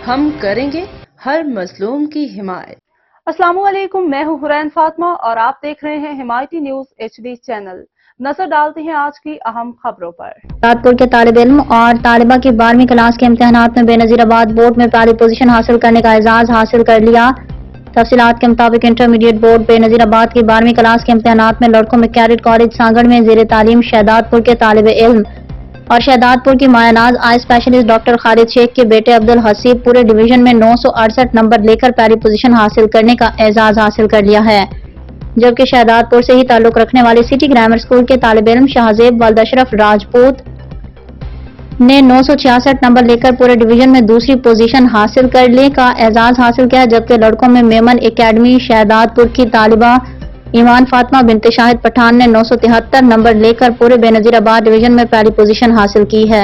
ہم کریں گے ہر مظلوم کی حمایت۔ السلام علیکم، میں ہوں حرین فاطمہ اور آپ دیکھ رہے ہیں حمایتی نیوز HD چینل۔ نظر ڈالتے ہیں آج کی اہم خبروں پر۔ شہداد پور کے طالب علم اور طالبہ کی 12ویں کلاس کے امتحانات میں بے نظیر آباد بورڈ میں پہلی پوزیشن حاصل کرنے کا اعزاز حاصل کر لیا۔ تفصیلات کے مطابق انٹرمیڈیٹ بورڈ بے نظیر آباد کی 12ویں کلاس کے امتحانات میں لڑکوں میں کیڈٹ کالج سانگڑ میں زیر تعلیم شہداد پور کے طالب علم اور شہداد پور کی مایہ ناز آئی اسپیشلسٹ ڈاکٹر خالد شیخ کے بیٹے عبدالحسیب پورے ڈویژن میں 968 نمبر لے کر پہلی پوزیشن حاصل کرنے کا اعزاز حاصل کر لیا ہے، جبکہ شہداد پور سے ہی تعلق رکھنے والے سٹی گرامر اسکول کے طالب علم شاہزیب والد اشرف راجپوت نے 966 نمبر لے کر پورے ڈویژن میں دوسری پوزیشن حاصل کرنے کا اعزاز حاصل کیا، جبکہ لڑکوں میں میمن اکیڈمی شہداد پور کی طالبہ ایمان فاطمہ بنت شاہد پٹھان نے 973 نمبر لے کر پورے بے نظیر آباد ڈویژن میں پہلی پوزیشن حاصل کی ہے۔